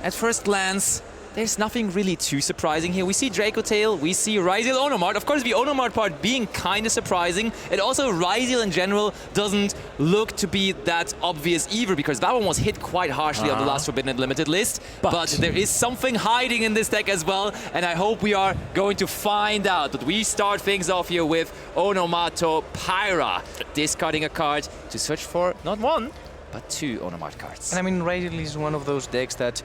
at first glance, there's nothing really too surprising here. We see Dracotail, we see Ryzeal Onomat. Of course, the Onomat part being kind of surprising. And also, Ryzeal in general doesn't look to be that obvious either, because that one was hit quite harshly on the last Forbidden and Limited list. But there is something hiding in this deck as well, and I hope we are going to find out. But we start things off here with Onomato Pyra, discarding a card to search for not one, but 2 Onomat cards. And I mean, Ryzeal is one of those decks that,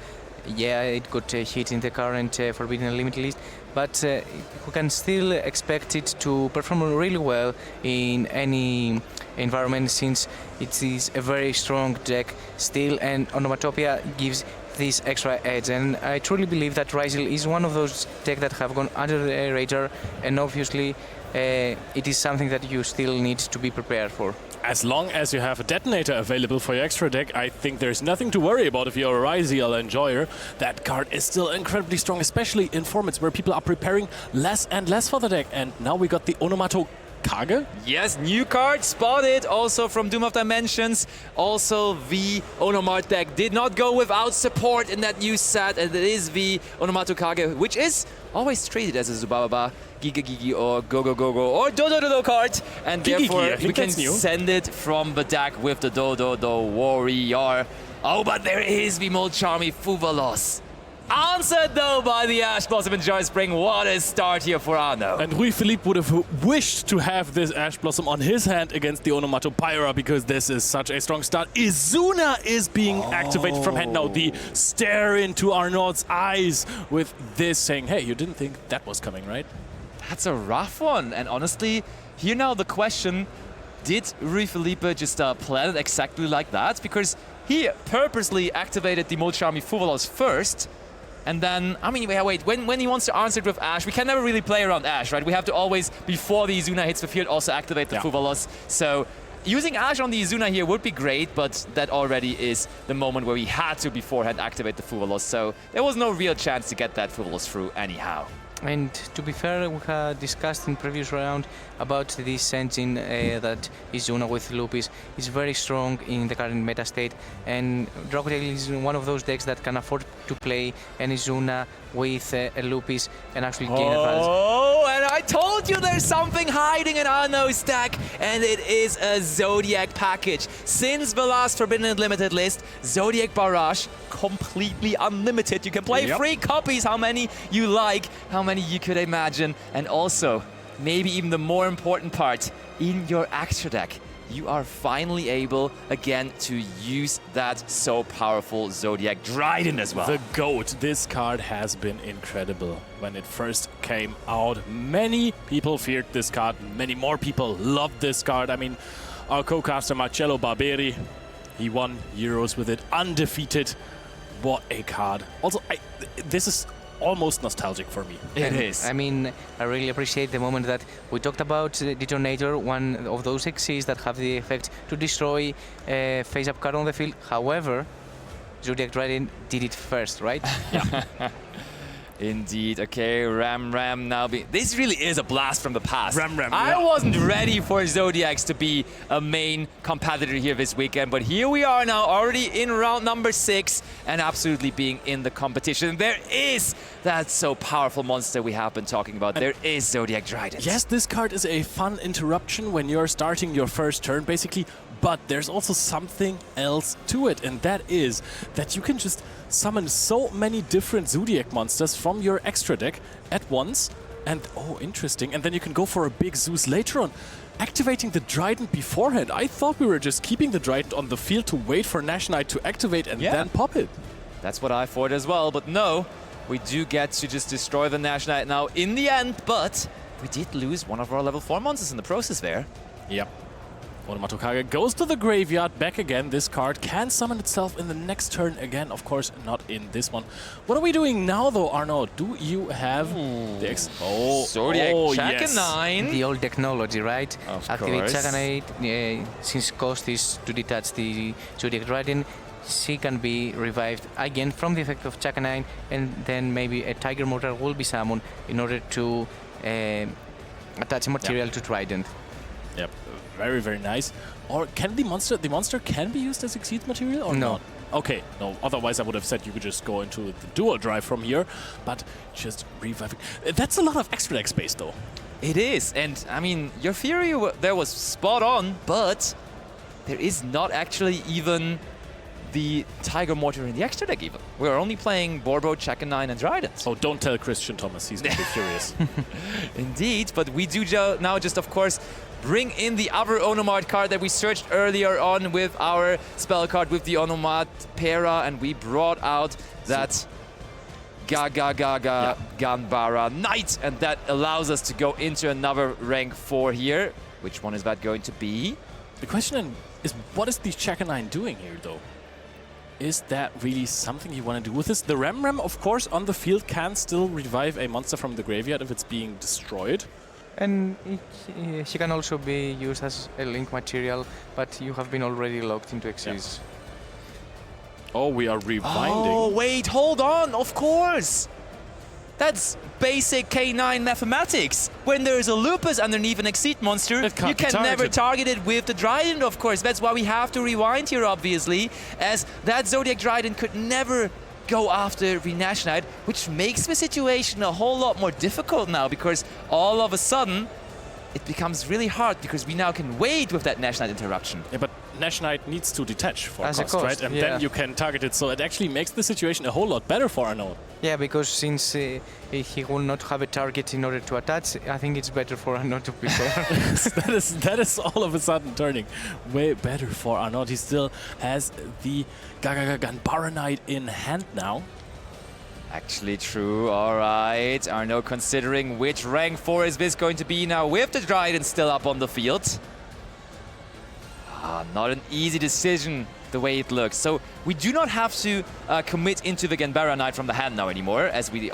yeah, it got hit in the current Forbidden and Limited list, but we can still expect it to perform really well in any environment, since it is a very strong deck still, and Onomatopia gives this extra edge. And I truly believe that Ryzeal is one of those decks that have gone under the radar, and obviously it is something that you still need to be prepared for. As long as you have a detonator available for your extra deck, I think there's nothing to worry about if you're a Ryzeal enjoyer. That card is still incredibly strong, especially in formats where people are preparing less and less for the deck. And now we got the Onomato Kage. Yes, new card spotted also from Doom of Dimensions. Also, the Onomat deck did not go without support in that new set, and it is the Onomato Kage, which is always treated as a Zubababa, Giga Gigi, or Go Go Go Go, or Do Do Do Do card, and therefore we can send it from the deck with the Do Do Do Warrior. Oh, but there is the Molcharmy Fuvalos. Answered though by the Ash Blossom and Joy Spring. What a start here for Arno. And Rui Philippe would have wished to have this Ash Blossom on his hand against the Onomato Pyra, because this is such a strong start. Izuna is being activated from hand now. The stare into Arnaud's eyes with this, saying, hey, you didn't think that was coming, right? That's a rough one. And honestly, here now the question, did Rui Philippe just plan it exactly like that? Because he purposely activated the Molcharmy Fuvalos first. And then, I mean, wait, when he wants to answer it with Ash, we can never really play around Ash, right? We have to always, before the Izuna hits the field, also activate the Fuvalos. So using Ash on the Izuna here would be great, but that already is the moment where we had to beforehand activate the Fuvalos. So there was no real chance to get that Fuvalos through anyhow. And to be fair, we had discussed in previous round about this engine that Izuna with Lupis is very strong in the current meta state, and Dracotail is one of those decks that can afford to play an Izuna with a Lupis and actually gain advantage. Oh, and I told you there's something hiding in Arno's deck, and it is a Zoodiac package. Since the last Forbidden and Limited list, Zoodiac Barrage, completely unlimited. You can play 3 copies, how many you like, how many you could imagine, and also, maybe even the more important part, in your extra deck, you are finally able, again, to use that so powerful Zoodiac Dryden as well. The GOAT. This card has been incredible. When it first came out, many people feared this card. Many more people loved this card. I mean, our co-caster Marcello Barberi, he won Euros with it, undefeated. What a card. Also, this is almost nostalgic for me. It is. I mean, I really appreciate the moment that we talked about Detonator, one of those XCs that have the effect to destroy a face-up card on the field. However, Zoodiac Dryden did it first, right? Yeah. Indeed. Okay, Ram now be... This really is a blast from the past. Ram, I wasn't ready for Zodiacs to be a main competitor here this weekend, but here we are now, already in round number 6 and absolutely being in the competition. There is that so powerful monster we have been talking about. There is Zoodiac Dryden. Yes, this card is a fun interruption when you're starting your first turn, basically. But there's also something else to it, and that is that you can just summon so many different Zoodiac monsters from your extra deck at once. And, oh, interesting. And then you can go for a big Zeus later on, activating the Dryden beforehand. I thought we were just keeping the Dryden on the field to wait for Nash Knight to activate and then pop it. That's what I thought as well, but no. We do get to just destroy the Nash Knight now in the end, but we did lose one of our level 4 monsters in the process there. Yep. Onomato Kage goes to the graveyard, back again. This card can summon itself in the next turn again. Of course, not in this one. What are we doing now, though, Arno? Do you have the Zodiac yes. 9. The old technology, right? Of Activate course. Chakanite, since cost is to detach the Zoodiac Dryden, she can be revived again from the effect of Chakanite, and then maybe a Tiger Mortar will be summoned in order to attach a material to Trident. Yep, very, very nice. Or can the monster can be used as Exceed material or no. not? Okay, no, otherwise I would have said you could just go into the dual drive from here, but just reviving. That's a lot of extra deck space, though. It is, and I mean, your theory there was spot on, but there is not actually even the Tiger Mortar in the extra deck even. We're only playing Borbo, Chakanine, and Trident. Oh, don't tell Christian Thomas, he's gonna be furious. Indeed, but we do now just, of course, bring in the other Onomat card that we searched earlier on with our spell card with the Onomat Para, and we brought out that Ganbara Knight, and that allows us to go into another rank 4 here. Which one is that going to be? The question then is, what is the Chakanine doing here, though? Is that really something you want to do with this? The Ram, of course, on the field can still revive a monster from the graveyard if it's being destroyed. And he can also be used as a link material, but you have been already locked into Xyz. Oh, we are rewinding. Oh, wait, hold on, of course! That's basic K9 mathematics. When there is a Lupus underneath an Exceed monster, you can never target it with the Trident, of course. That's why we have to rewind here, obviously, as that Zoodiac Trident could never go after the Nash Knight, which makes the situation a whole lot more difficult now, because all of a sudden it becomes really hard because we now can wait with that Nash Knight interruption. Yeah, but Nash Knight needs to detach for As cost, right? And then you can target it, so it actually makes the situation a whole lot better for Arnaud. Yeah, because since he will not have a target in order to attach, I think it's better for Arnaud to be there. that is all of a sudden turning way better for Arnaud. He still has the Ganbara Knight in hand now. Actually true, alright. Arnaud considering which rank 4 is this going to be now with the Trident still up on the field. Not an easy decision the way it looks. So we do not have to commit into the Ganbara Knight from the hand now anymore, as we...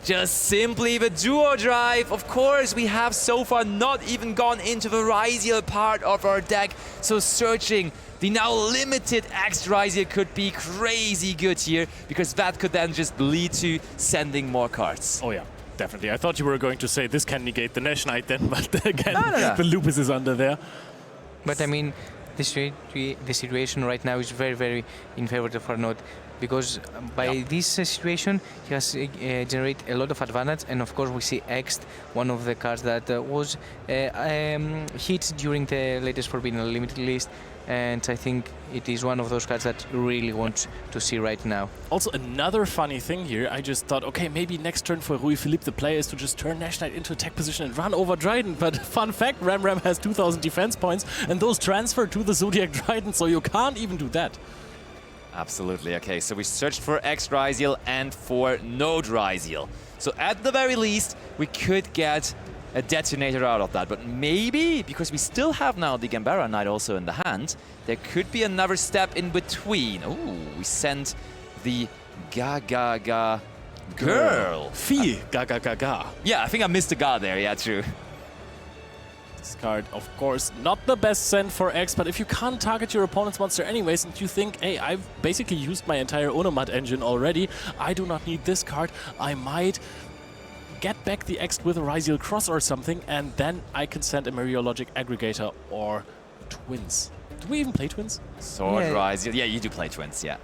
Just simply the duo drive. Of course, we have so far not even gone into the Ryzeal part of our deck. So searching the now limited X Ryzeal could be crazy good here, because that could then just lead to sending more cards. Oh yeah, definitely. I thought you were going to say this can negate the Nash Knight then, but again, No. the Lupus is under there. But I mean, the situation right now is very, very in favor of Arnaud, because by this situation he has generated a lot of advantage, and of course we see X, one of the cards that was hit during the latest Forbidden Unlimited list, and I think it is one of those cards that you really want to see right now. Also, another funny thing here, I just thought, okay, maybe next turn for Rui Philippe, the player, is to just turn Nash Knight into attack position and run over Trident. But fun fact, Ram has 2,000 defense points, and those transfer to the Zoodiac Trident, so you can't even do that. Absolutely. Okay, so we searched for X Ryzeal and for Node Ryzeal. So at the very least, we could get a detonator out of that. But maybe, because we still have now the Ganbara Knight also in the hand, there could be another step in between. Ooh, we sent the Ga Girl. Fee, Ga. Yeah, I think I missed the Ga there. Yeah, true. This card, of course, not the best send for X, but if you can't target your opponent's monster anyways, and you think, hey, I've basically used my entire Onomat engine already, I do not need this card, I might get back the X with a Ryzeal Cross or something, and then I can send a Mereologic Aggregator or Twins. Do we even play Twins? Sword Ryzeal. Yeah, you do play Twins, yeah.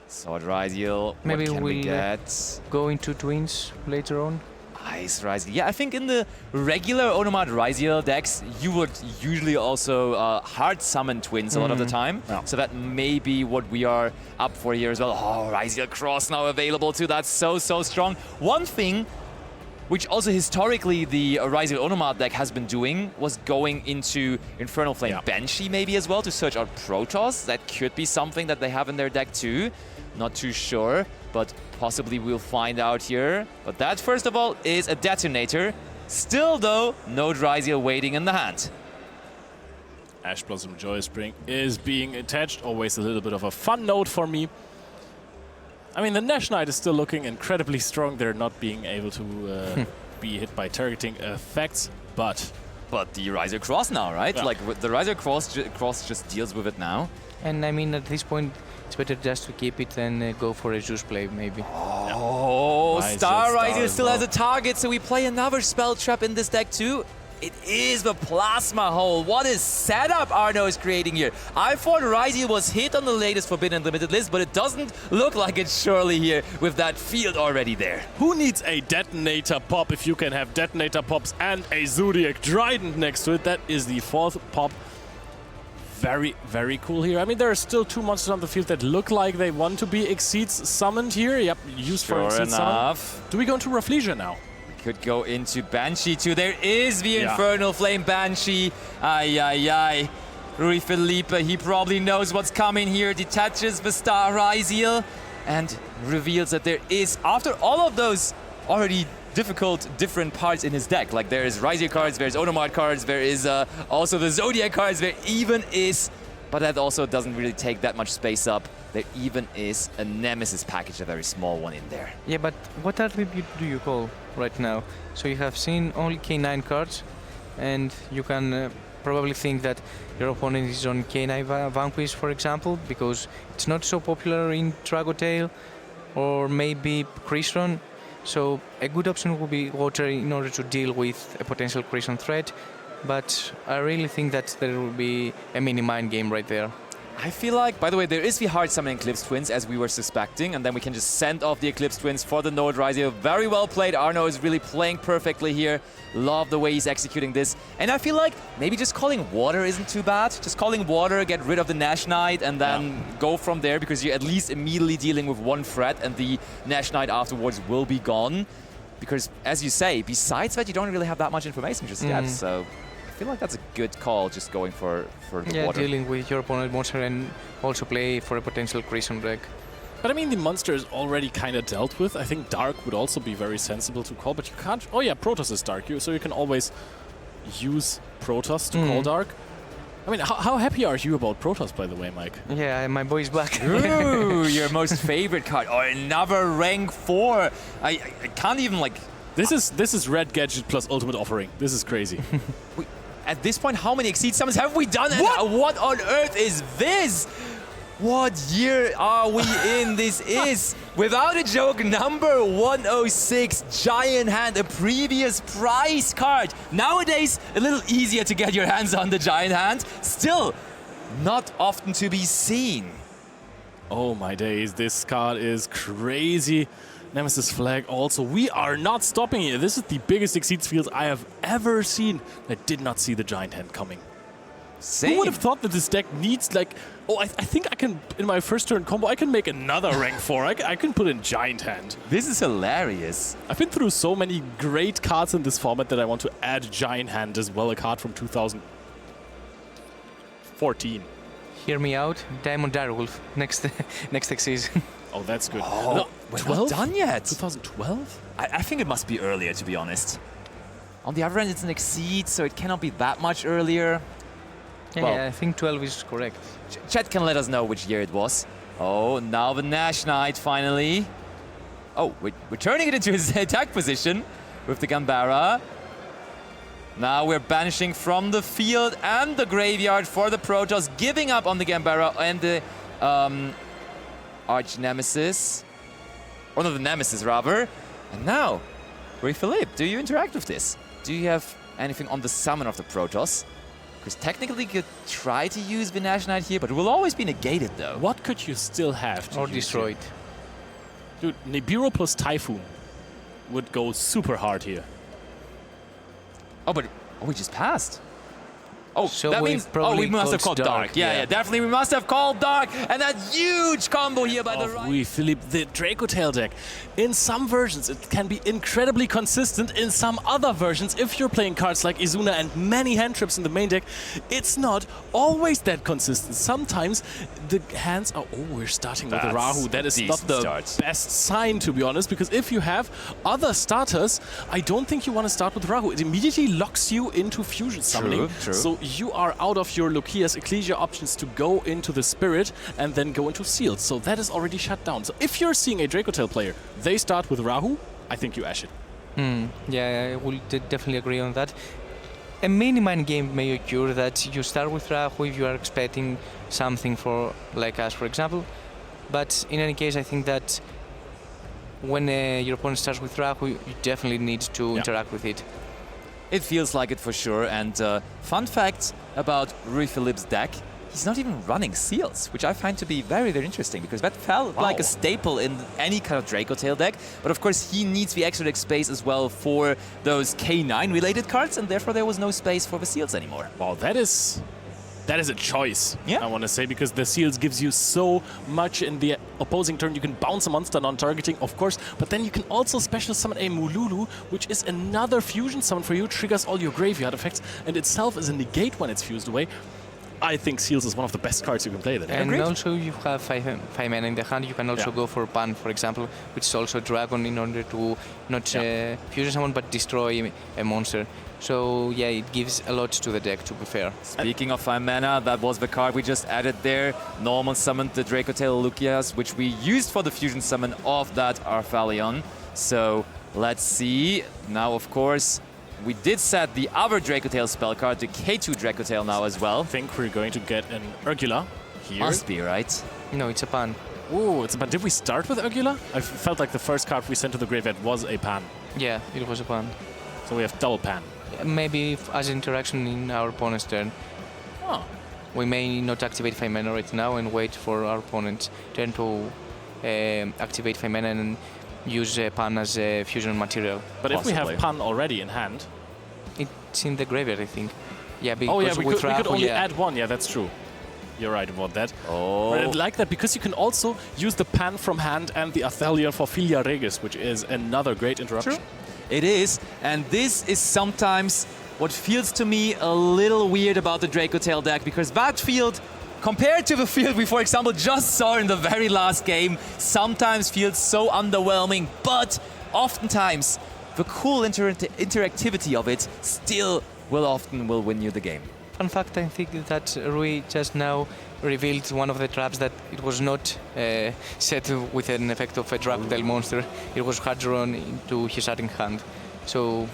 Sword Ryzeal. Maybe what can we we'll get? Go into Twins later on. Ice Ryzeal. Yeah, I think in the regular Onomat Ryzeal decks, you would usually also hard summon Twins a lot of the time. Yeah. So that may be what we are up for here as well. Oh, Ryzeal Cross now available too. That's so strong. One thing which also historically the Ryzeal Onomat deck has been doing was going into Infernal Flame Banshee maybe as well to search out Protoss. That could be something that they have in their deck too. Not too sure, but possibly we'll find out here. But that, first of all, is a detonator. Still, though, Node Ryzeal waiting in the hand. Ash Blossom Joy Spring is being attached. Always a little bit of a fun note for me. I mean, the Nash Knight is still looking incredibly strong. They're not being able to be hit by targeting effects, but the Ryzeal Cross now, right? Yeah. Like, the Ryzeal Cross just deals with it now. And I mean, at this point, it's better just to keep it than go for a Zeus play, maybe. Oh, Nice Star Star Ryzeal as still well. has a target, so we play another spell trap in this deck too. It is the Plasma Hole. What a setup Arno is creating here. I thought Ryzeal was hit on the latest Forbidden Unlimited list, but it doesn't look like it's surely here with that field already there. Who needs a detonator pop if you can have detonator pops and a Zoodiac Trident next to it? That is the 4th pop. Very, very cool here. I mean, there are still 2 monsters on the field that look like they want to be Exceeds summoned here. Yep, used for Exceeds enough. summon. Do we go into Rafflesia now? Could go into Banshee too. There is the Infernal Flame Banshee. Ay, ay, ay. Rui Felipe, he probably knows what's coming here. Detaches the Star Ryzeal and reveals that there is, after all of those already different parts in his deck, like there is Ryzeal cards, there's Onomat cards, there is also the Zoodiac cards, there even is, but that also doesn't really take that much space up. There even is a Nemesis package, a very small one in there. Yeah, but what attribute do you call right now? So you have seen only K9 cards, and you can probably think that your opponent is on K9 Vanquish, for example, because it's not so popular in Dracotail, or maybe Chrysron. So a good option would be Water in order to deal with a potential Chrysron threat, but I really think that there will be a mini mind game right there. I feel like, by the way, there is the hard summon Eclipse Twins, as we were suspecting, and then we can just send off the Eclipse Twins for the Node Ryzeal. Very well played. Arno is really playing perfectly here. Love the way he's executing this. And I feel like maybe just calling Water isn't too bad. Just calling Water, get rid of the Nash Knight, and then go from there, because you're at least immediately dealing with one threat, and the Nash Knight afterwards will be gone. Because, as you say, besides that, you don't really have that much information just yet, so I feel like that's a good call, just going for the Water. Dealing with your opponent monster and also play for a potential Chrysron deck. But I mean, the monster is already kind of dealt with. I think Dark would also be very sensible to call, but you can't... Oh yeah, Protoss is Dark, so you can always use Protoss to call Dark. I mean, how happy are you about Protoss, by the way, Mike? Yeah, my boy's back. Ooh, your most favorite card. Oh, another rank 4. I can't even, like... This is Red Gadget plus Ultimate Offering. This is crazy. At this point, how many Exceed summons have we done? What on earth is this? What year are we in? This is, without a joke, number 106 Giant Hand, a previous prize card. Nowadays, a little easier to get your hands on the Giant Hand. Still, not often to be seen. Oh my days, this card is crazy. Nemesis Flag also. We are not stopping here. This is the biggest Exceeds field I have ever seen. I did not see the Giant Hand coming. Same. Who would have thought that this deck needs, like... Oh, I think I can, in my first turn combo, I can make another rank 4. I can put in Giant Hand. This is hilarious. I've been through so many great cards in this format that I want to add Giant Hand as well, a card from 2014. Hear me out, Diamond Direwolf, next season. Oh, that's good. Oh, no, we're 12? not done yet. 2012? I think it must be earlier, to be honest. On the other end, it's an Exceed, so it cannot be that much earlier. Yeah, I think 12 is correct. Chat can let us know which year it was. Oh, now the Nash Knight, finally. Oh, we're turning it into his attack position with the Gambara. Now we're banishing from the field and the graveyard for the Protoss, giving up on the Gambara and the Arch Nemesis. Or no, the Nemesis, rather. And now, Rui Philippe, do you interact with this? Do you have anything on the summon of the Protoss? Because technically you could try to use the Nash Knight here, but it will always be negated, though. What could you still have to Or use destroyed. Here? Dude, Nibiru plus Typhoon would go super hard here. Oh, but we just passed. Oh, So that we means probably we must have called called Dark. Dark, Yeah, yeah. definitely we must have called Dark. And that huge combo here by the right. Rui Philippe, the Dracotail deck. In some versions, it can be incredibly consistent. In some other versions, if you're playing cards like Izuna and many hand trips in the main deck, it's not always that consistent. Sometimes the hands are... Oh, we're starting with the That's Rahu. That a is not decent the start. best sign, to be honest, because if you have other starters, I don't think you want to start with Rahu. It immediately locks you into fusion summoning. True. So you are out of your Lucia's Ecclesia options to go into the Spirit and then go into Sealed. So that is already shut down. So if you're seeing a Dracotail player, they start with Rahu, I think you ash it. Yeah, I will definitely agree on that. A mini-mind game may occur that you start with Rahu if you are expecting something for, like us, for example. But in any case, I think that when your opponent starts with Rahu, you definitely need to interact with it. It feels like it for sure. And fun fact about Louis-Philippe's deck, he's not even running seals, which I find to be very, very interesting because that felt like a staple in any kind of Dracotail deck. But of course, he needs the extra deck space as well for those K9 related cards, and therefore there was no space for the seals anymore. Wow, that is a choice, Yeah. I want to say, because the seals gives you so much in the opposing turn. You can bounce a monster non-targeting, of course, but then you can also special summon a Mululu, which is another fusion summon for you, triggers all your graveyard effects, and itself is a negate when it's fused away. I think seals is one of the best cards you can play then. And Agreed. also you have five mana in the hand. You can also go for Pan, for example, which is also Dragon in order to not fusion someone but destroy a monster. So yeah, it gives a lot to the deck, to be fair. Speaking of 5 mana, that was the card we just added there. Normal summoned the Dracotail Lucias, which we used for the fusion summon of that Arthalion. So let's see. Now, of course, we did set the other Dracotail spell card, the K2 Dracotail now as well. I think we're going to get an Urgula here. Must be, right? No, it's a Pan. Ooh, but did we start with Urgula? I felt like the first card we sent to the graveyard was a Pan. Yeah, it was a Pan. So we have double Pan. Maybe as interaction in our opponent's turn. Oh. We may not activate 5 mana right now and wait for our opponent's turn to activate 5 mana and use Pan as a fusion material. But Possibly. if we have Pan already in hand... It's in the graveyard, I think. Yeah, because Oh yeah, we could Raffle, only add one. Yeah, that's true. You're right about that. Oh. But I like that because you can also use the Pan from hand and the Athalion for Filia Regis, which is another great interruption. True. It is, and this is sometimes what feels to me a little weird about the Dracotail deck, because that field, compared to the field we, for example, just saw in the very last game, sometimes feels so underwhelming, but oftentimes the cool interactivity of it still will win you the game. Fun fact, I think that Rui just now revealed one of the traps that it was not set with an effect of a Dracotail monster. It was hard drawn into his starting hand. So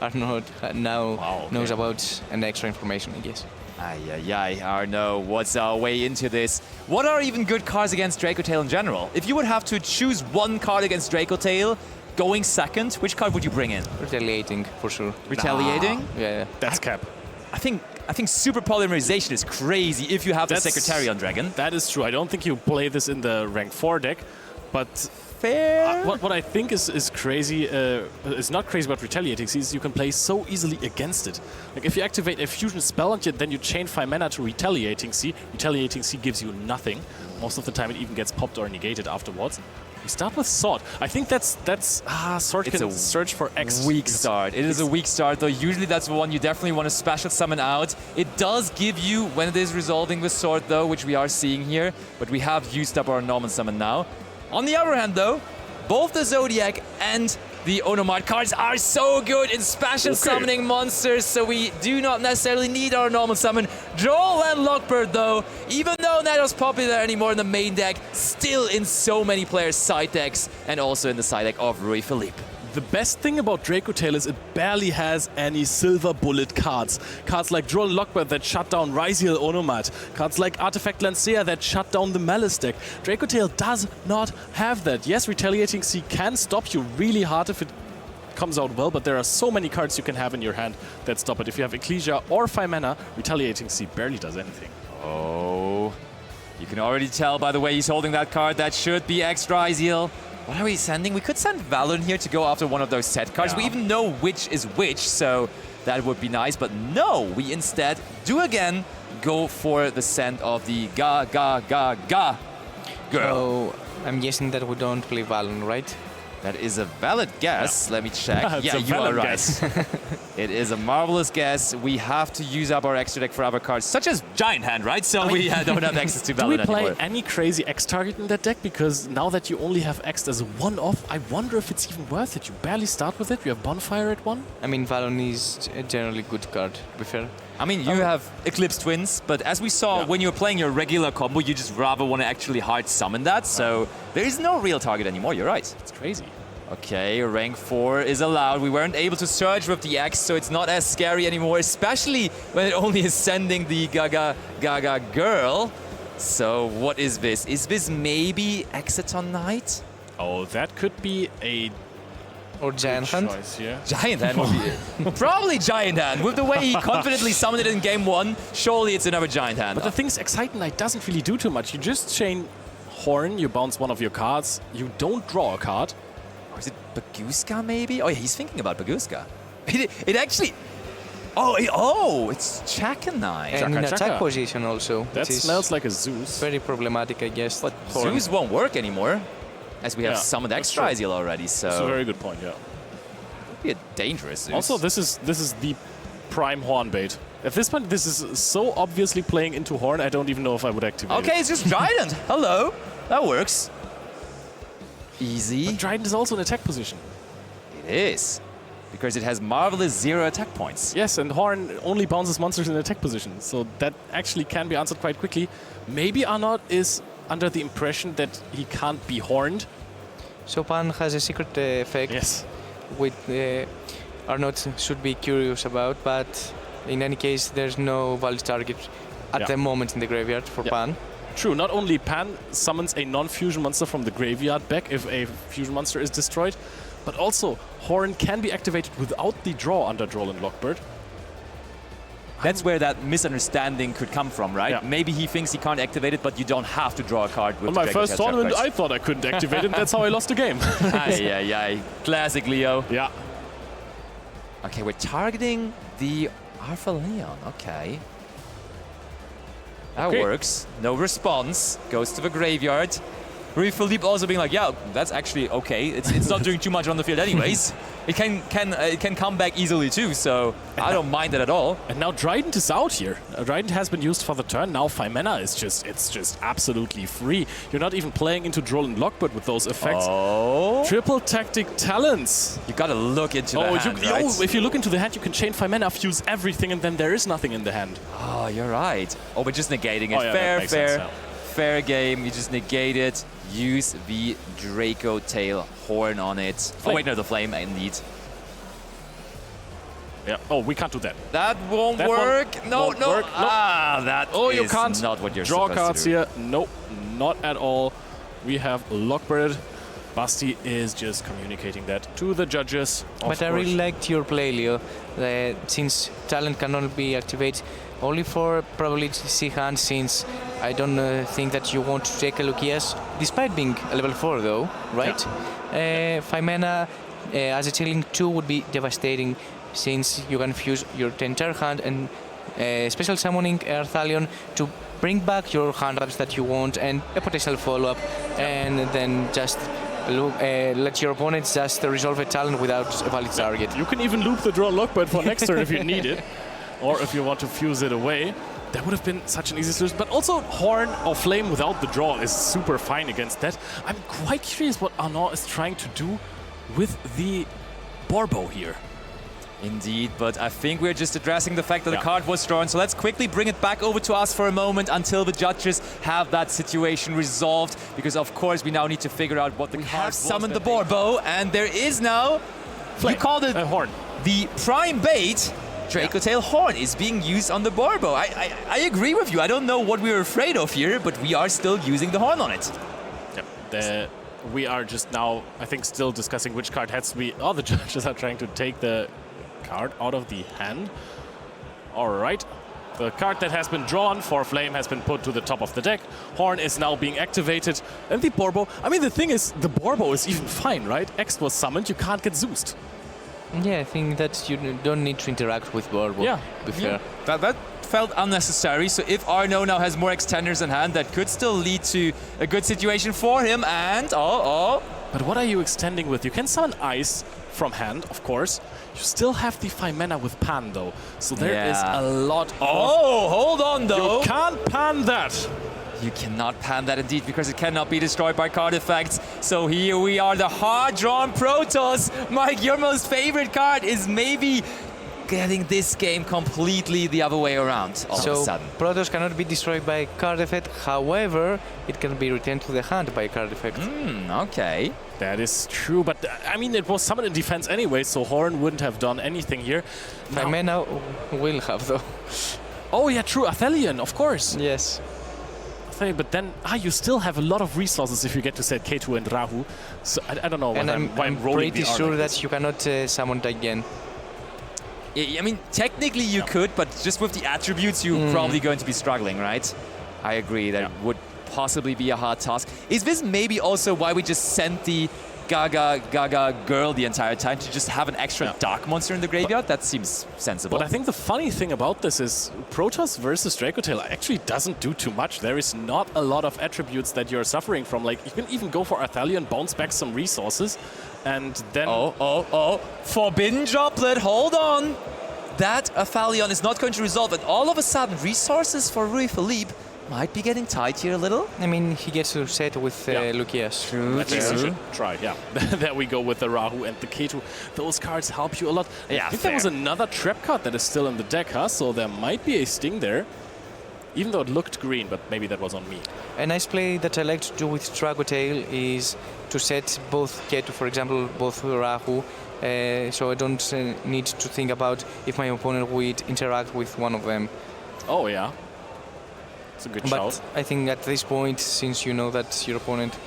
Arnaud now knows about an extra information, I guess. Arnaud, what's our way into this? What are even good cards against Dracotail in general? If you would have to choose one card against Dracotail, going second, which card would you bring in? Retaliating, for sure. Retaliating? Yeah. That's cap. I think super polymerization is crazy if you have the Secretarian Dragon. That is true. I don't think you play this in the rank 4 deck, but Fair. what I think is crazy, is not crazy about Retaliating Sea, is you can play so easily against it. Like if you activate a fusion spell and then you chain 5 mana to Retaliating Sea gives you nothing. Most of the time it even gets popped or negated afterwards. We start with Sword. I think Sword It's can a search for X. Weak start. It is a weak start, though. Usually that's the one you definitely want to special summon out. It does give you, when it is resolving with Sword, though, which we are seeing here, but we have used up our normal summon now. On the other hand, though, both the Zoodiac and the Onomat cards are so good in special summoning monsters, so we do not necessarily need our normal summon. Joel and Lockbird, though, even though not as popular anymore in the main deck, still in so many players' side decks, and also in the side deck of Louis-Philippe. The best thing about Dracotail is it barely has any silver bullet cards. Cards like Droll Lockbird that shut down Ryzeal Onomat. Cards like Artifact Lancea that shut down the Malice deck. Dracotail does not have that. Yes, Retaliating Sea can stop you really hard if it comes out well, but there are so many cards you can have in your hand that stop it. If you have Ecclesia or 5 mana, Retaliating Sea barely does anything. Oh, you can already tell by the way he's holding that card. That should be X Ryzeal. What are we sending? We could send Valon here to go after one of those set cards. Yeah. We even know which is which, so that would be nice. But no, we instead do again go for the send of the Ga girl. So I'm guessing that we don't play Valon, right? That is a valid guess. Yeah. Let me check. It's Yeah, a you are valid right. guess. It is a marvelous guess. We have to use up our extra deck for other cards, such as Giant Hand, right? So we don't have access to Do we Valid play anymore. any crazy X target in that deck? Because now that you only have X as a one-off, I wonder if it's even worth it. You barely start with it. You have Bonfire at 1. I mean, Valon is a generally good card, to be fair. I mean, you have Eclipse Twins, but as we saw when you're playing your regular combo, you just rather want to actually hard summon that. So there is no real target anymore. You're right. It's crazy. Okay, rank 4 is allowed. We weren't able to surge with the X, so it's not as scary anymore, especially when it only is sending the Gaga girl. So what is this? Is this maybe Exciton Knight? Oh, that could be a Or Giant Hand. choice here. Giant Hand would be probably Giant Hand. With the way he confidently summoned it in game 1, surely it's another Giant Hand. But the thing is, Exciting Knight doesn't really do too much. You just chain Horn, you bounce one of your cards, you don't draw a card. Or is it Baguska maybe? Oh yeah, he's thinking about Baguska. It actually... Oh, it's Chakanai. And in Chaka. attack position also. That which is smells like a Zeus. very problematic, I guess. But for Zeus won't work anymore, as we have Yeah, summoned that's X true. Ryzeal already, so... That's a very good point, yeah. Be a dangerous Zeus. Also, this is the prime Horn bait. At this point, this is so obviously playing into Horn, I don't even know if I would activate Okay, it. it's just Trident. Hello. That works. Easy. But Trident is also in attack position. It is. Because it has marvelous 0 attack points. Yes, and Horn only bounces monsters in attack position, so that actually can be answered quite quickly. Maybe Onomat is under the impression that he can't be horned. So Pan has a secret effect, Yes. which Arnott should be curious about, but in any case, there's no valid target at Yeah. the moment in the graveyard for Yeah. Pan. True, not only Pan summons a non-fusion monster from the graveyard back if a fusion monster is destroyed, but also Horn can be activated without the draw under Droll and Lockbird. That's where that misunderstanding could come from, right? Yeah. Maybe he thinks he can't activate it, but you don't have to draw a card with On the my Dracotail first trap tournament, cards. I thought I couldn't activate it, and that's how I lost the game. Aye. Classic Leo. Yeah. Okay, we're targeting the Alpha Leon. Okay. That Okay. works. No response. Goes to the graveyard. Philippe also being like, yeah, that's actually okay. It's not doing too much on the field anyways. It can come back easily too, so I don't mind it at all. And now Trident is out here. Trident has been used for the turn. Now Fimena is just absolutely free. You're not even playing into Droll and Lockbird with those effects. Oh. Triple Tactic Talents. You gotta look into the hand, right? If you look into the hand, you can chain Fimena, fuse everything, and then there is nothing in the hand. Oh, you're right. Oh, we're just negating it. Oh, yeah, that makes sense, yeah. Fair game. You just negate it. Use the Dracotail horn on it. Flame. Oh, wait, no, the flame, indeed. Yeah. Oh, we can't do that. That won't That one work. No. won't work. Nope. That Oh, you is can't not what you're draw supposed cards to do. here. Nope, not at all. We have Lockbird. Basti is just communicating that to the judges. But I really liked your play, Leo, since talent can only be activated only for probability hand, since I don't think that you want to take a Lucius, despite being a level 4 though, right? Fimena as a chilling 2 would be devastating, since you can fuse your entire hand and special summoning Arthalion to bring back your hand wraps that you want and a potential follow-up, and then just let your opponents just resolve a talent without a valid target. You can even loop the draw Lockbird for next turn if you need it, or if you want to fuse it away. That would have been such an easy solution. But also Horn or Flame without the draw is super fine against that. I'm quite curious what Arnaud is trying to do with the Borbo here. Indeed, but I think we're just addressing the fact that Yeah. the card was drawn. So let's quickly bring it back over to us for a moment until the judges have that situation resolved. Because of course we now need to figure out what the card have was summoned the that they- Borbo, and there is now, Flame. you called it Horn. the prime bait. Dracotail horn is being used on the Borbo. I agree with you. I don't know what we were afraid of here, but we are still using the horn on it. Yep. We are just now, I think, still discussing which card has to be. Oh, the judges are trying to take the card out of the hand. All right. The card that has been drawn for Flame has been put to the top of the deck. Horn is now being activated. And the Borbo, I mean, the thing is, the Borbo is even fine, right? X was summoned, you can't get Zeused. Yeah, I think that you don't need to interact with Borbo. Yeah. To be fair. That felt unnecessary. So if Arnaud now has more extenders in hand, that could still lead to a good situation for him. And But what are you extending with? You can summon Ice from hand, of course. You still have the Fimena with Pan, though. So there is Yeah. a lot of... oh, hold on though. You can't pan that. You cannot pan that indeed, because it cannot be destroyed by card effects. So here we are, the hard-drawn Protoss. Mike, your most favorite card is maybe getting this game completely the other way around all of a So sudden. Protoss cannot be destroyed by card effect. However, it can be returned to the hand by card effect. Okay. That is true, but I mean, it was summoned in defense anyway, so Horn wouldn't have done anything here. Now- Fimena will have though. Oh yeah, true, Athelion, of course. Yes. But then, you still have a lot of resources if you get to set K2 and Rahu. So I don't know And why I'm rolling pretty the R sure like that this. you cannot summon it again. I mean, technically you could, but just with the attributes, you're probably going to be struggling, right? I agree, that would possibly be a hard task. Is this maybe also why we just sent the Gaga girl the entire time, to just have an extra dark monster in the graveyard? That seems sensible. But I think the funny thing about this is Protoss versus Dracotail actually doesn't do too much. There is not a lot of attributes that you're suffering from. Like, you can even go for Arthalion, bounce back some resources, and then... Oh. Forbidden Droplet, hold on. That Athalion is not going to resolve, and all of a sudden, resources for Rui Philippe might be getting tight here a little. I mean, he gets to set with Lucius. At least you should try, There we go with the Rahu and the K2. Those cards help you a lot. I think there was another trap card that is still in the deck, so there might be a sting there. Even though it looked green, but maybe that was on me. A nice play that I like to do with Dracotail is to set both K2, for example, both Rahu, so I don't need to think about if my opponent would interact with one of them. Oh, yeah. It's a good shout. I think at this point, since you know that your opponent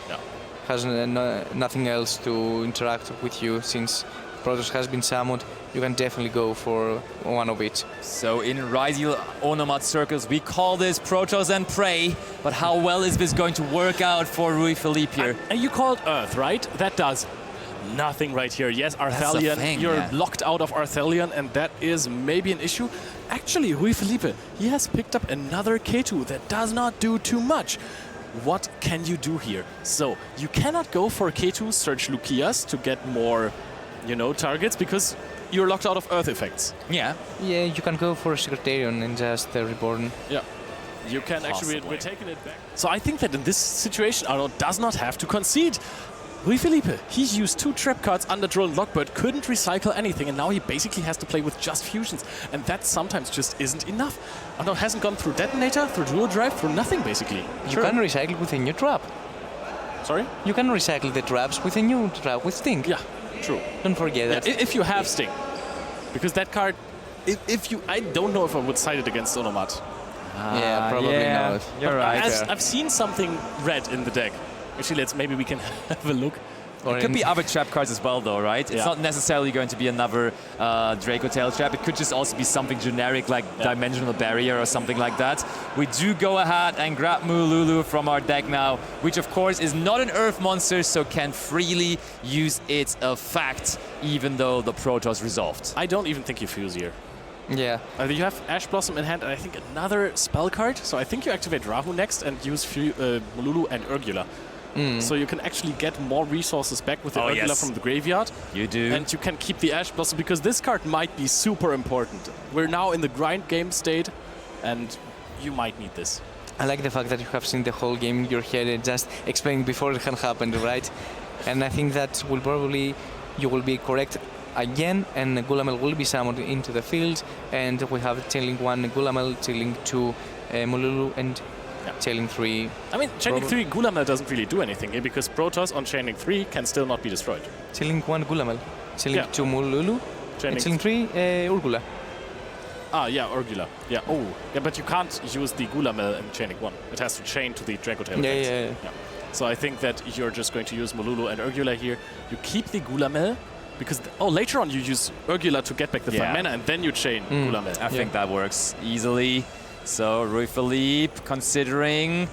has nothing else to interact with you, since Protoss has been summoned, you can definitely go for one of it. So in Ryzeal Onomat circles, we call this Protoss and Prey, but how well is this going to work out for Rui Philippe here? And you called Earth, right? That does nothing right here. Yes, Arthalion, you're locked out of Arthalion, and that is maybe an issue. Actually, Rui Philippe, he has picked up another K2 that does not do too much. What can you do here? So, you cannot go for K2, search Lucius to get more, targets, because you're locked out of Earth effects. Yeah. Yeah, you can go for Secretarian and just Reborn. Yeah. You can actually, we're taking it back. So I think that in this situation, Arno does not have to concede. Rui Philippe, he's used 2 trap cards under Drone Lockbird, couldn't recycle anything, and now he basically has to play with just fusions. And that sometimes just isn't enough. Arno hasn't gone through Detonator, through Dual Drive, through nothing basically. You can recycle with a new trap. Sorry? You can recycle the traps with a new trap with Sting. Yeah, true. Don't forget that. If you have Sting. Because that card, I don't know if I would side it against Onomat. Yeah, probably not. You're right. I've seen something red in the deck. Actually, maybe we can have a look. It could be other trap cards as well, though, right? It's not necessarily going to be another Dracotail trap. It could just also be something generic like Dimensional Barrier or something like that. We do go ahead and grab Mululu from our deck now, which of course is not an Earth monster, so can freely use its effect, even though the Protoss resolved. I don't even think you fuse here. Yeah. You have Ash Blossom in hand, and I think another spell card. So I think you activate Rahu next and use Mululu and Urgula. So you can actually get more resources back with the Urgula from the graveyard. You do. And you can keep the Ash Blossom, because this card might be super important. We're now in the grind game state, and you might need this. I like the fact that you have seen the whole game in your head and just explaining before it can happen, right? And I think that will probably, you will be correct again, and Gulamel will be summoned into the field, and we have Chaining 1 Gulamel, Chaining 2 Mululu, and Chaining 3. I mean, Chaining 3 Gulamel doesn't really do anything here, because Protoss on Chaining 3 can still not be destroyed. Chaining 1 Gulamel, Chaining 2 Mululu, and Chaining 3 Urgula. Yeah, Urgula. Yeah, but you can't use the Gulamel in Chaining 1. It has to chain to the Dracotail effect. Yeah. So I think that you're just going to use Mululu and Urgula here. You keep the Gulamel, because later on you use Urgula to get back the 5 mana, and then you chain Gulamel. I think that works easily. So Rui Philippe considering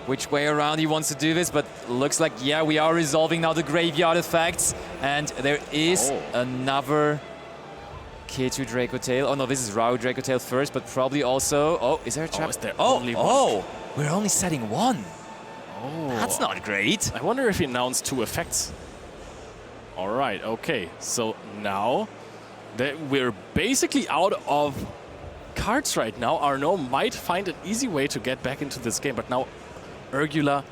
which way around he wants to do this, but looks like, we are resolving now the graveyard effects, and there is another K2 Dracotail. Oh no, this is Rahu Dracotail first, but probably also... is there a trap? Is there only one? We're only setting 1. That's not great. I wonder if he announced 2 effects. All right, okay. So now that we're basically out of cards right now, Arno might find an easy way to get back into this game, but now Urgula,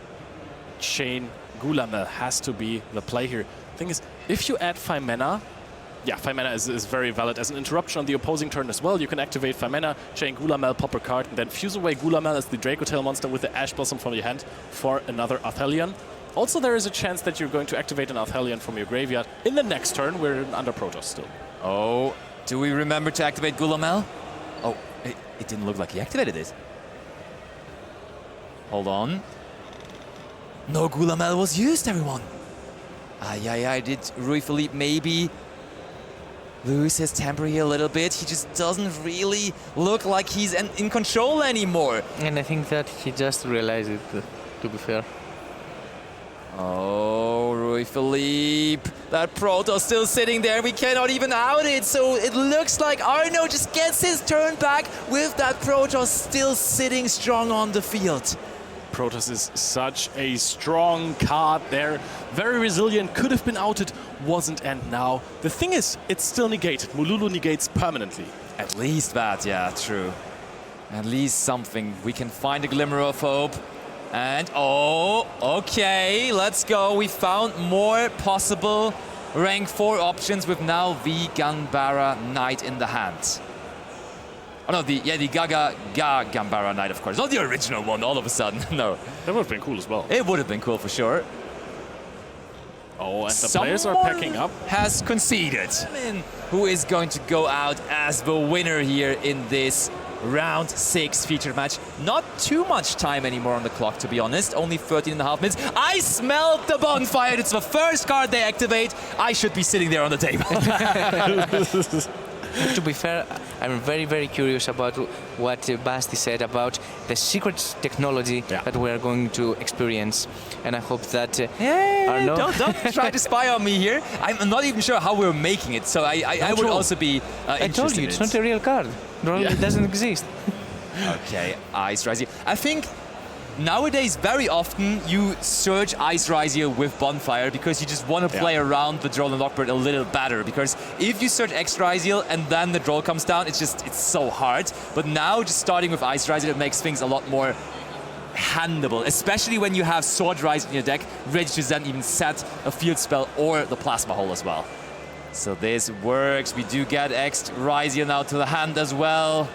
Chain, Gulamel has to be the play here. Thing is, if you add 5 mana, 5 mana is very valid as an interruption on the opposing turn as well. You can activate 5 mana, chain Gulamel, pop a card, and then fuse away Gulamel as the Dracotail monster with the Ash Blossom from your hand for another Arthalion. Also, there is a chance that you're going to activate an Arthalion from your graveyard in the next turn. We're under Protoss still. Do we remember to activate Gulamel? It didn't look like he activated it. Hold on. No Gulamel was used, everyone. Did Ryzeal maybe lose his temper here a little bit? He just doesn't really look like he's in control anymore. And I think that he just realized it, to be fair. Oh, Ryzeal. That Protoss still sitting there. We cannot even out it. So it looks like Arno just gets his turn back with that Protoss still sitting strong on the field. Protoss is such a strong card there. Very resilient, could have been outed, wasn't, and now. The thing is, it's still negated. Mululu negates permanently. At least that, yeah, true. At least something. We can find a glimmer of hope. And, oh, okay, let's go. We found more possible rank 4 options with now the Ganbara Knight in the hand. Oh no, the Gaga Gambara Knight, of course. Not the original one, all of a sudden, no. That would have been cool as well. It would have been cool for sure. Oh, and the players are packing up. Has conceded. Who is going to go out as the winner here in this round 6 featured match. Not too much time anymore on the clock, to be honest. Only 13.5 minutes. I smelled the bonfire. It's the first card they activate. I should be sitting there on the table. To be fair, I'm very, very curious about what Basti said about the secret technology that we are going to experience. And I hope that Arno... Don't try to spy on me here. I'm not even sure how we're making it, so I would also be interested. I told you, it's not a real card. It doesn't exist. Okay, Ice Ryzeal. I think nowadays, very often, you search Ice Ryzeal with Bonfire because you just want to play around the Droll and Lockbird a little better. Because if you search X Ryzeal and then the Droll comes down, it's so hard. But now, just starting with Ice Ryzeal, it makes things a lot more handable, especially when you have Sword Ryzeal in your deck, ready to then even set a field spell or the Plasma Hole as well. So this works. We do get X Ryzeal now to the hand as well.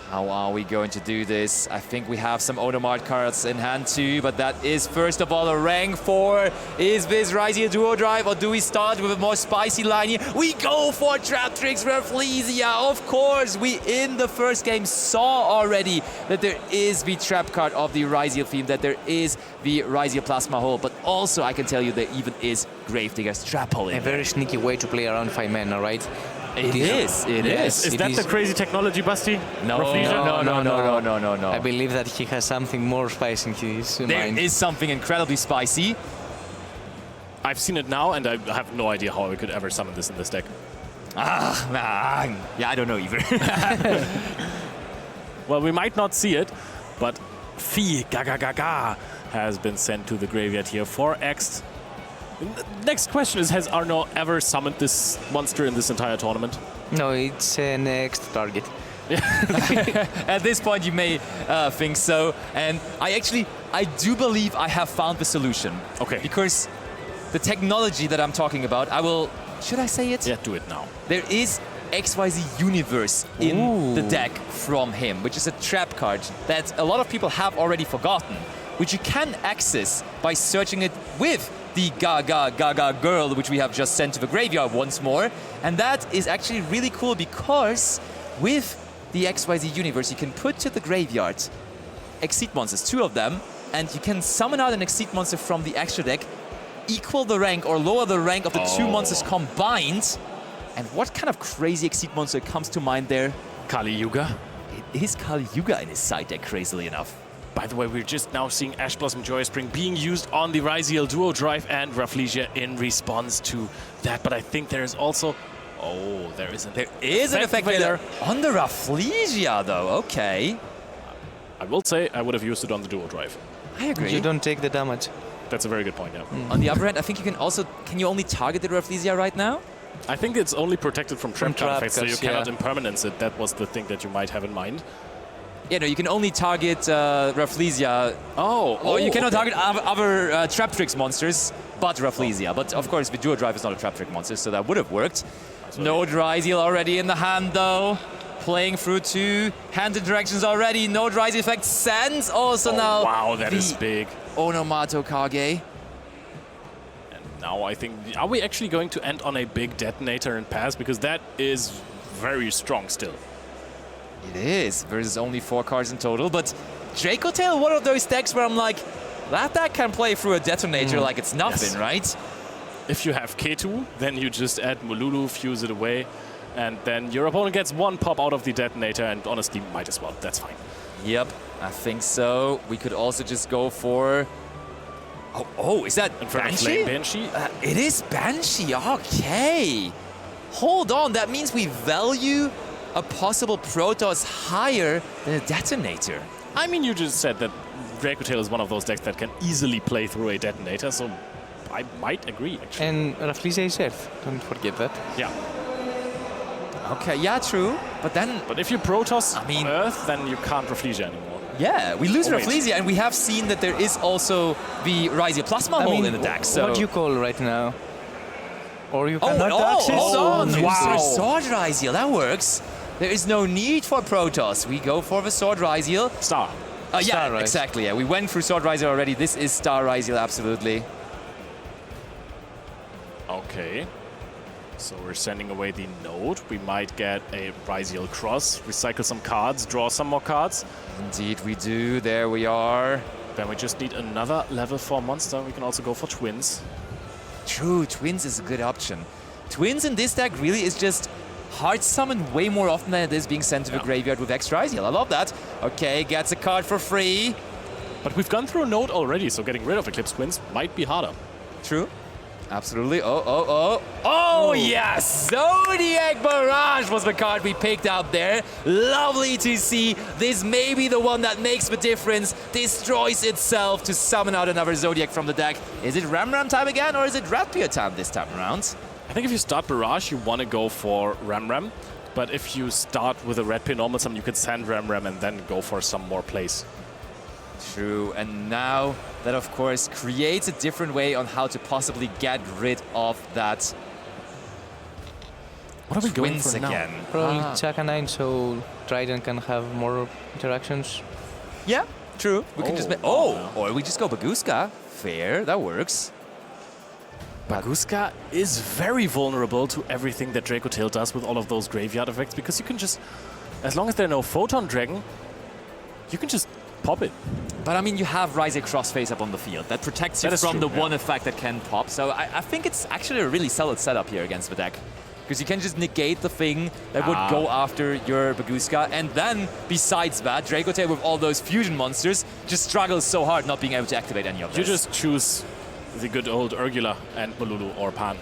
How are we going to do this? I think we have some Onomat cards in hand too, but that is first of all a rank 4. Is this Ryzeal Duo Drive, or do we start with a more spicy line here? We go for Trap Tricks Rafflesia, of course. We in the first game saw already that there is the trap card of the Ryzeal theme, that there is the Ryzeal Plasma Hole, but also I can tell you there even is Gravedigger's Trap Hole in A very sneaky way to play around 5 mana, right? It is. Is that the crazy technology, Basti? No. I believe that he has something more spicy in his mind. There is something incredibly spicy. I've seen it now, and I have no idea how I could ever summon this in this deck. Yeah, I don't know either. Well, we might not see it, but Fi Gaga has been sent to the graveyard here for X. Next question is, has Arno ever summoned this monster in this entire tournament? No, it's an next target. At this point, you may think so. And I do believe I have found the solution. Okay. Because the technology that I'm talking about, should I say it? Yeah, do it now. There is XYZ Universe in the deck from him, which is a trap card that a lot of people have already forgotten, which you can access by searching it with the Gaga girl, which we have just sent to the graveyard once more. And that is actually really cool because with the XYZ Universe, you can put to the graveyard Exceed monsters, 2 of them, and you can summon out an Exceed monster from the extra deck, equal the rank or lower the rank of the 2 monsters combined. And what kind of crazy Exceed monster comes to mind there? Kali Yuga. It is Kali Yuga in his side deck, crazily enough. By the way, we're just now seeing Ash Blossom Joyous Spring being used on the Ryzeal Duo Drive and Rafflesia in response to that. But I think there is also... Oh, there is an effect failure on the Rafflesia, though. Okay. I will say I would have used it on the Duo Drive. I agree. You don't take the damage. That's a very good point, yeah. On the other hand, I think you can also... Can you only target the Rafflesia right now? I think it's only protected from trap card effects, so you cannot yeah. impermanence it. That was the thing that you might have in mind. Yeah, no, you can only target Rafflesia. Or you cannot target other Trap Tricks monsters, but Rafflesia. But of course, the Duo Drive is not a Trap Trick monster, so that would have worked. No Ryzeal already in the hand, though. Playing through 2 hand interactions already. No Ryzeal effect. Sends also now. Wow, that is big. Onomato Kage. And now I think, are we actually going to end on a big detonator and pass? Because that is very strong still. It is, versus only 4 cards in total, but Dracotail, one of those decks where I'm like, that deck can play through a detonator like it's nothing, right? If you have K2, then you just add Molulu, fuse it away, and then your opponent gets 1 pop out of the detonator, and honestly, might as well. That's fine. Yep, I think so. We could also just go for... Oh, is that Banshee? Banshee? It is Banshee, okay. Hold on, that means we value a possible Protoss higher than a detonator. I mean, you just said that Dracotail is one of those decks that can easily play through a detonator, so I might agree, actually. And Ryzeal itself, don't forget that. Yeah. Okay, yeah, true. But then... But if you Protoss I mean- Earth, then you can't Rafflesia anymore. Yeah, we lose Oh, wait. Rafflesia, and we have seen that there is also the Ryzeal Plasma Hole in the deck, so... What do you call right now? Or you cannot oh, access? on! wow. Sword Ryzeal, that works. There is no need for Protoss. We go for the Sword Ryzeal. Star. Yeah, Star Ryzeal. exactly. Yeah, we went through Sword Ryzeal already. This is Star Ryzeal, absolutely. Okay. So we're sending away the node. We might get a Ryzeal cross, recycle some cards, draw some more cards. Indeed, we do. There we are. Then we just need another level 4 monster. We can also go for twins. True, Twins is a good option. Twins in this deck really is just hard summon way more often than it is being sent to the graveyard with X Ryzeal. I love that. Okay, gets a card for free. But we've gone through a node already, so getting rid of Eclipse Twins might be harder. True. Absolutely. Oh, yes! Zoodiac Barrage was the card we picked out there. Lovely to see. This may be the one that makes the difference. Destroys itself to summon out another Zoodiac from the deck. Is it Ram time again, or is it Rapier time this time around? I think if you start Barrage, you want to go for Ram. But if you start with a Red Pin normal summon, you could send Ram and then go for some more plays. True, and now that of course creates a different way on how to possibly get rid of that. What are we going Twins for again? now? Probably Chaka 9, so Trident can have more interactions. Yeah, true. We can just wow. or we just go Baguska. Fair, that works. Baguska is very vulnerable to everything that Dracotail does with all of those graveyard effects, because you can just, as long as there are no Photon Dragon, you can just pop it. But I mean, you have Ryzeal Crossface up on the field. That protects you That is from true, the one effect that can pop. So I think it's actually a really solid setup here against the deck. Because you can just negate the thing that would go after your Baguska. And then, besides that, Dracotail with all those fusion monsters just struggles so hard not being able to activate any of this. You just choose the good old Urgula and Molulu or Pan,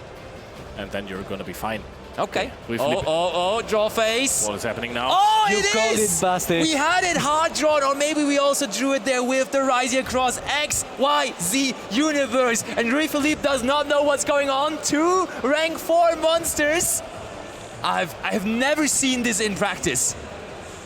and then you're going to be fine. Okay. We've Draw face. What is happening now? Oh, You it called is! it, bastard. We had it hard drawn, or maybe we also drew it there with the Ryzeal Cross X, Y, Z universe. And Philippe does not know what's going on. 2 rank 4 monsters. I've never seen this in practice.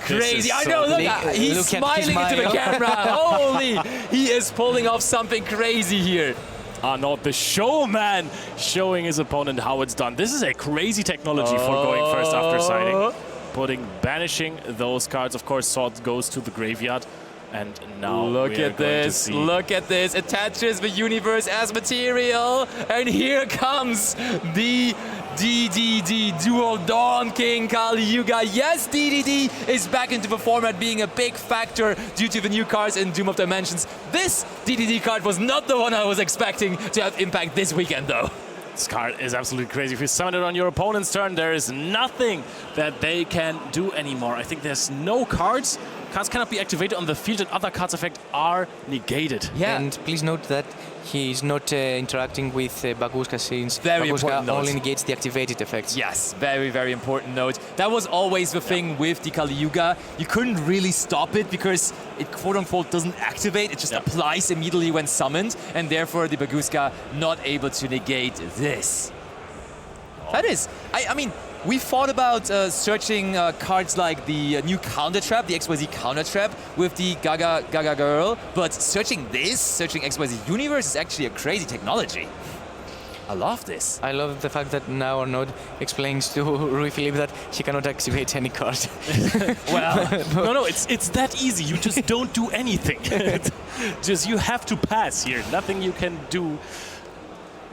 Crazy. I know, look, he's look at smiling his into the smile. camera. Holy, he is pulling off something crazy here. Not the showman showing his opponent how it's done. This is a crazy technology for going first after siding. Banishing those cards. Of course, Sword goes to the graveyard. And now look at this. Look at this. Attaches the universe as material. And here comes the DDD Dual Dawn King Kali Yuga. Yes, DDD is back into the format, being a big factor due to the new cards in Doom of Dimensions. This DDD card was not the one I was expecting to have impact this weekend, though. This card is absolutely crazy. If you summon it on your opponent's turn, there is nothing that they can do anymore. I think there's no cards. Cards cannot be activated on the field, and other cards' effect are negated. Yeah. And please note that he is not interacting with Baguska, since Very important Baguska note. only negates the activated effects. Yes, very, very important note. That was always the thing with the Kali Yuga. You couldn't really stop it because it quote-unquote doesn't activate. It just applies immediately when summoned, and therefore the Baguska not able to negate this. That is, I mean, we thought about searching cards like the new Counter Trap, the XYZ Counter Trap with the Gaga Girl, but searching XYZ Universe is actually a crazy technology. I love this. I love the fact that now our node explains to Philippe that he cannot activate any card. Well, no, it's that easy. You just don't do anything. Just you have to pass here. Nothing you can do.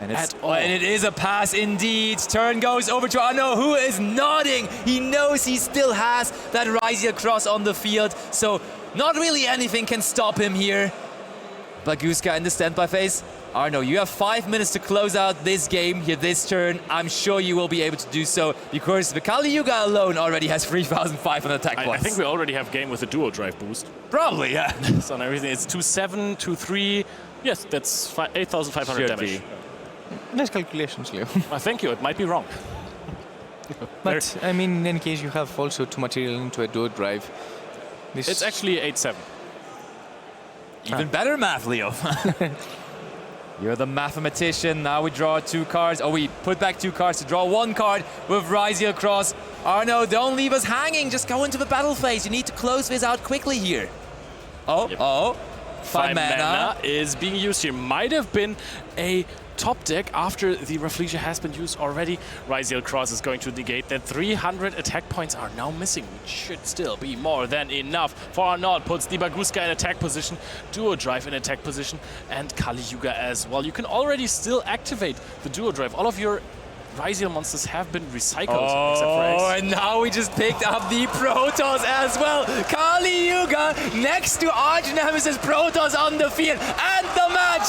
And at all. And it is a pass indeed. Turn goes over to Arno, who is nodding. He knows he still has that Ryzeal cross on the field, so not really anything can stop him here. Baguska in the standby phase. Arno, you have 5 minutes to close out this game here, this turn. I'm sure you will be able to do so because the Kali Yuga alone already has 3,500 attack points. I think we already have game with a dual drive boost. Probably, yeah. So on everything, it's 2-7, 2-3. Yes, that's 8,500 damage. Nice calculations, Leo. Thank you, it might be wrong. But, I mean, in any case, you have also 2 material into a dual drive. It's actually 8-7. Even better math, Leo. You're the mathematician. Now we draw 2 cards. Oh, we put back 2 cards to draw 1 card with Ryzeal cross. Arno, don't leave us hanging. Just go into the battle phase. You need to close this out quickly here. Oh, Yep. oh. 5 mana is being used here. Might have been a top deck after the Rafflesia has been used already. Ryzeal Cross is going to negate that. 300 attack points are now missing, which should still be more than enough. For Arnaud, puts the Baguska in attack position, Duo Drive in attack position, and Kali Yuga as well. You can already still activate the Duo Drive. All of your Ryzeal monsters have been recycled, except for X. Oh, and now we just picked up the Protoss as well. Kali Yuga next to Arch Nemesis Protoss on the field, and the match